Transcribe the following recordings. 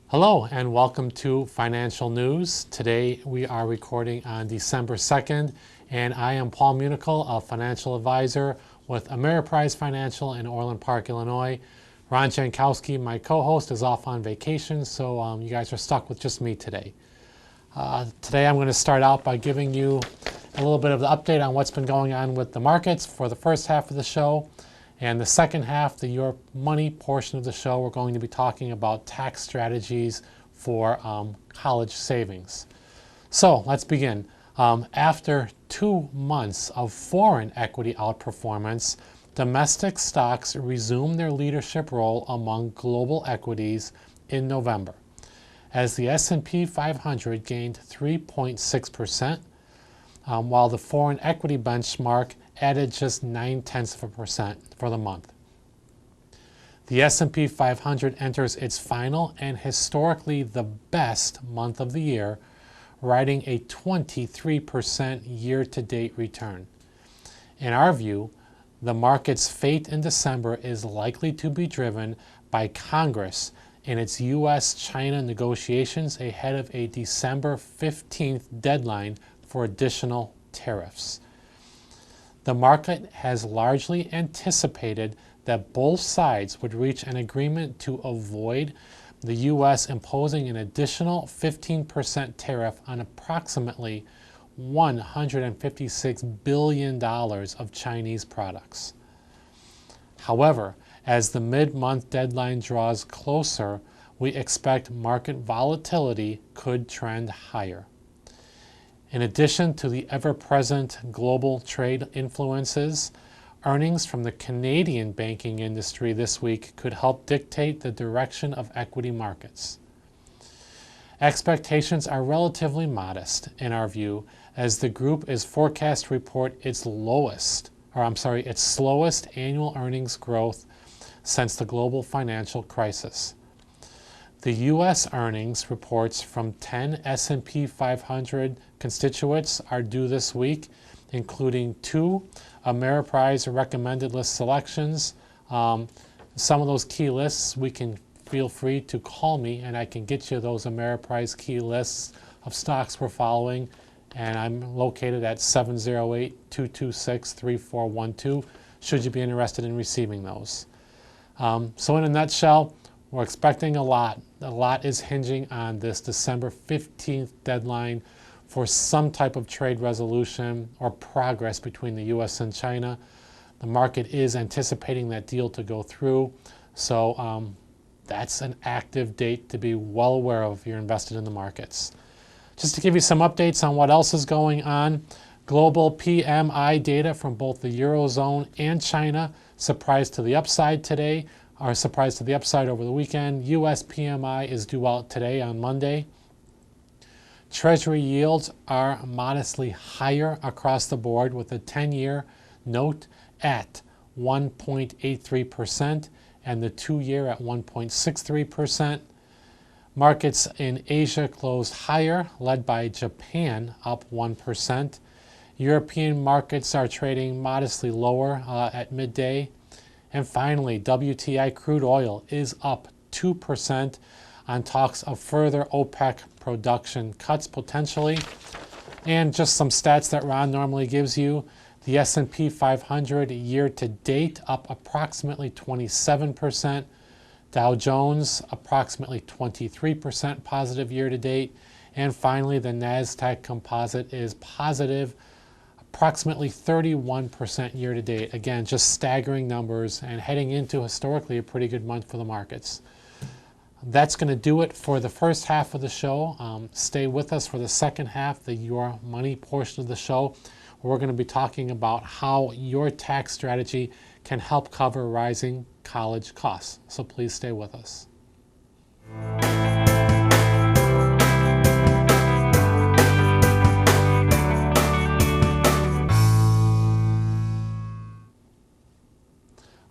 Hello and welcome to Financial News. Today we are recording on December 2nd, and I am Paul Munichel, a financial advisor with Ameriprise Financial in Orland Park, Illinois. Ron Jankowski, my co-host, is off on vacation, so you guys are stuck with just me today. Today I'm going to start out by giving you a little bit of the update on what's been going on with the markets for the first half of the show. And the second half, the Your Money portion of the show, we're going to be talking about tax strategies for college savings. So let's begin. After 2 months of foreign equity outperformance, domestic stocks resumed their leadership role among global equities in November, as the S&P 500 gained 3.6%, while the foreign equity benchmark added just 0.9% for the month. The S&P 500 enters its final and historically the best month of the year, riding a 23% year-to-date return. In our view, the market's fate in December is likely to be driven by Congress in its U.S.-China negotiations ahead of a December 15th deadline for additional tariffs. The market has largely anticipated that both sides would reach an agreement to avoid the U.S. imposing an additional 15% tariff on approximately $156 billion of Chinese products. However, as the mid-month deadline draws closer, we expect market volatility could trend higher. In addition to the ever-present global trade influences, earnings from the Canadian banking industry this week could help dictate the direction of equity markets. Expectations are relatively modest, in our view, as the group is forecast to report its slowest annual earnings growth since the global financial crisis. The U.S. earnings reports from 10 S&P 500 constituents are due this week, including 2 Ameriprise recommended list selections. Some of those key lists, we can feel free to call me and I can get you those Ameriprise key lists of stocks we're following. And I'm located at 708-226-3412, should you be interested in receiving those. So in a nutshell, we're expecting a lot. A lot is hinging on this December 15th deadline for some type of trade resolution or progress between the U.S. and China. The market is anticipating that deal to go through. So that's an active date to be well aware of if you're invested in the markets. Just to give you some updates on what else is going on, global PMI data from both the Eurozone and China surprised to the upside today, or surprised to the upside over the weekend. U.S. PMI is due out today on Monday. Treasury yields are modestly higher across the board, with a 10-year note at 1.83% and the 2-year at 1.63%. Markets in Asia closed higher, led by Japan, up 1%. European markets are trading modestly lower at midday. And finally, WTI crude oil is up 2% on talks of further OPEC production cuts potentially. And just some stats that Ron normally gives you. The S&P 500 year to date up approximately 27%. Dow Jones approximately 23% positive year to date. And finally, the NASDAQ composite is positive approximately 31% year to date. Again, just staggering numbers and heading into historically a pretty good month for the markets. That's going to do it for the first half of the show. Stay with us for the second half, the Your Money portion of the show. We're going to be talking about how your tax strategy can help cover rising college costs. So please stay with us.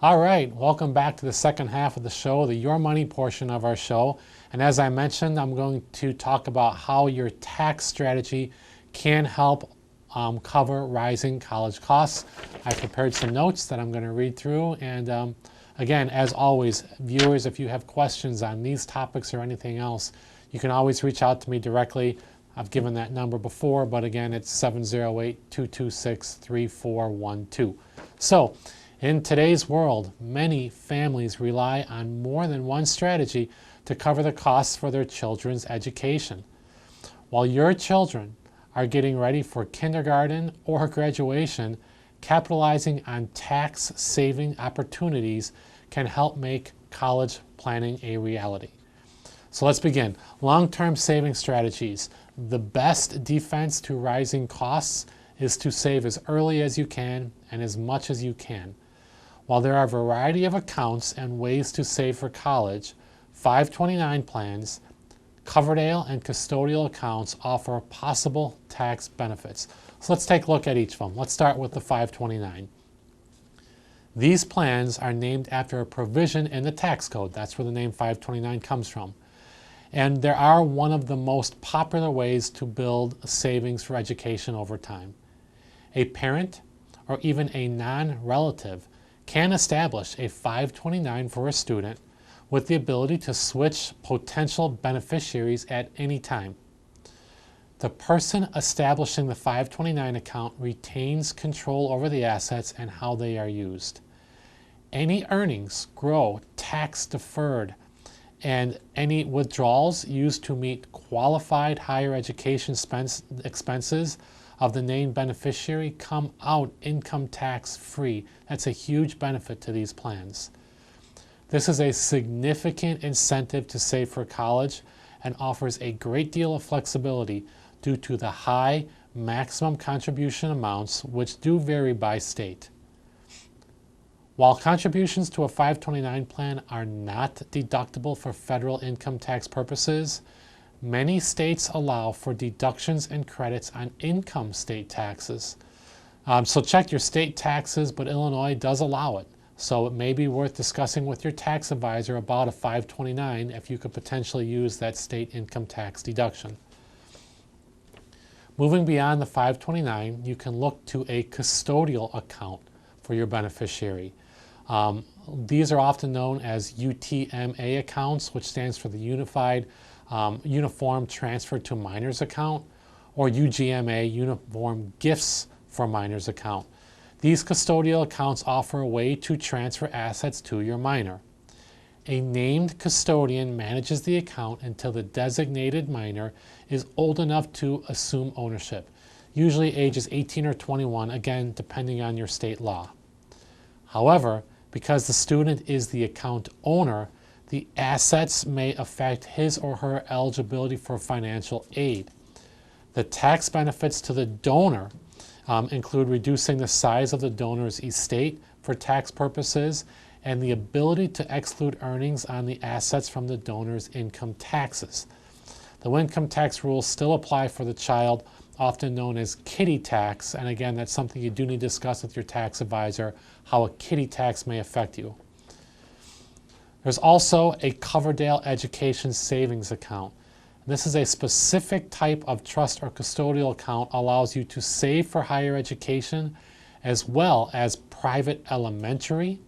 All right, welcome back to the second half of the show, the Your Money portion of our show. And as I mentioned, I'm going to talk about how your tax strategy can help cover rising college costs. I prepared some notes that I'm going to read through, and Again, as always, viewers, if you have questions on these topics or anything else, you can always reach out to me directly. I've given that number before, but again, it's 708-226-3412. So, in today's world, many families rely on more than one strategy to cover the costs for their children's education. While your children are getting ready for kindergarten or graduation, capitalizing on tax-saving opportunities can help make college planning a reality. So let's begin. Long-term saving strategies. The best defense to rising costs is to save as early as you can and as much as you can. While there are a variety of accounts and ways to save for college, 529 plans, Coverdell and custodial accounts offer possible tax benefits. So let's take a look at each of them. Let's start with the 529. These plans are named after a provision in the tax code. That's where the name 529 comes from. And they are one of the most popular ways to build savings for education over time. A parent or even a non-relative can establish a 529 for a student with the ability to switch potential beneficiaries at any time. The person establishing the 529 account retains control over the assets and how they are used. Any earnings grow tax deferred, and any withdrawals used to meet qualified higher education expenses of the named beneficiary come out income tax free. That's a huge benefit to these plans. This is a significant incentive to save for college and offers a great deal of flexibility due to the high maximum contribution amounts, which do vary by state. While contributions to a 529 plan are not deductible for federal income tax purposes, many states allow for deductions and credits on income state taxes. So check your state taxes, but Illinois does allow it. So it may be worth discussing with your tax advisor about a 529 if you could potentially use that state income tax deduction. Moving beyond the 529, you can look to a custodial account for your beneficiary. These are often known as UTMA accounts, which stands for the Uniform Transfer to Minors Account, or UGMA, Uniform Gifts for Minors Account. These custodial accounts offer a way to transfer assets to your minor. A named custodian manages the account until the designated minor is old enough to assume ownership, usually ages 18 or 21, again, depending on your state law. However, because the student is the account owner, the assets may affect his or her eligibility for financial aid. The tax benefits to the donor include reducing the size of the donor's estate for tax purposes and the ability to exclude earnings on the assets from the donor's income taxes. The income tax rules still apply for the child, often known as kiddie tax, and again, that's something you do need to discuss with your tax advisor, how a kiddie tax may affect you. There's also a Coverdell Education Savings Account. This is a specific type of trust or custodial account allows you to save for higher education as well as private elementary,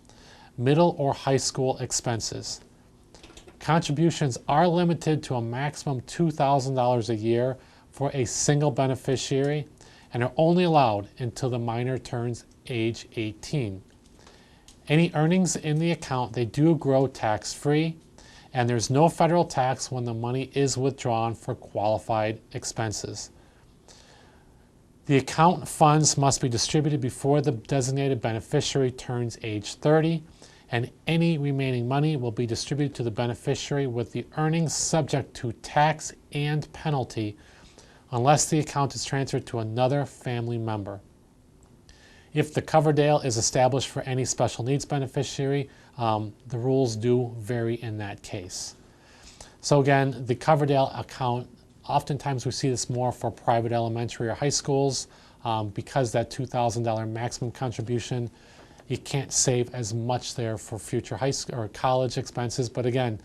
middle, or high school expenses. Contributions are limited to a maximum $2,000 a year for a single beneficiary and are only allowed until the minor turns age 18. Any earnings in the account, they do grow tax-free, and there's no federal tax when the money is withdrawn for qualified expenses. The account funds must be distributed before the designated beneficiary turns age 30, and any remaining money will be distributed to the beneficiary with the earnings subject to tax and penalty unless the account is transferred to another family member. If the Coverdell is established for any special needs beneficiary, the rules do vary in that case. So again, the Coverdell account, oftentimes we see this more for private elementary or high schools because that $2,000 maximum contribution, you can't save as much there for future high school or college expenses, but again,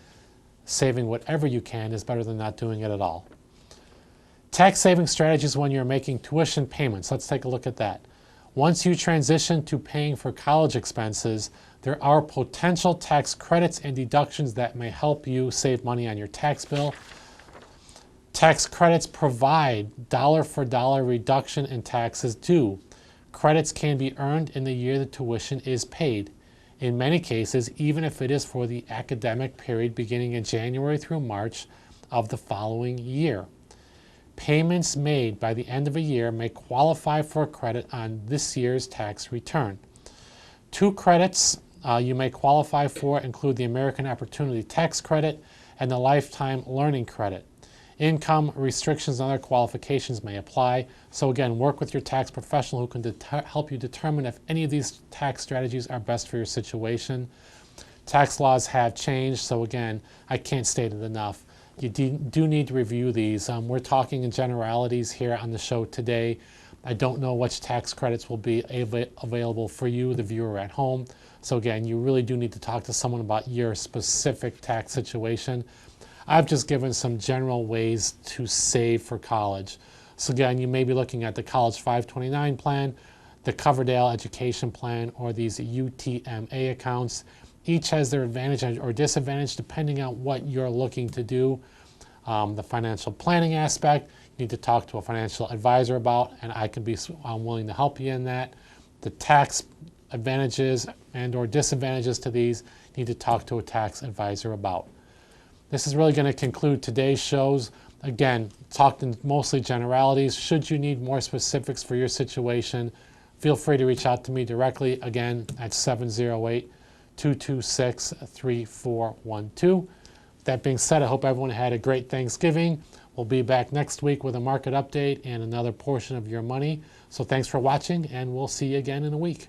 saving whatever you can is better than not doing it at all. Tax saving strategies when you're making tuition payments. Let's take a look at that. Once you transition to paying for college expenses, there are potential tax credits and deductions that may help you save money on your tax bill. Tax credits provide dollar-for-dollar reduction in taxes due. Credits can be earned in the year the tuition is paid. In many cases, even if it is for the academic period beginning in January through March of the following year. Payments made by the end of a year may qualify for a credit on this year's tax return. 2 credits you may qualify for include the American Opportunity Tax Credit and the Lifetime Learning Credit. Income restrictions and other qualifications may apply. So again, work with your tax professional who can help you determine if any of these tax strategies are best for your situation. Tax laws have changed, so again, I can't state it enough. You do need to review these. We're talking in generalities here on the show today. I don't know which tax credits will be available for you, the viewer at home. So again, you really do need to talk to someone about your specific tax situation. I've just given some general ways to save for college. So again, you may be looking at the College 529 plan, the Coverdell Education Plan, or these UTMA accounts. Each has their advantage or disadvantage depending on what you're looking to do. The financial planning aspect, you need to talk to a financial advisor about, and I can be willing to help you in that. The tax advantages and or disadvantages to these, you need to talk to a tax advisor about. This is really going to conclude today's shows. Again, talked in mostly generalities. Should you need more specifics for your situation, feel free to reach out to me directly, again, at 708-226-3412. That being said, I hope everyone had a great Thanksgiving. We'll be back next week with a market update and another portion of your money. So thanks for watching, and we'll see you again in a week.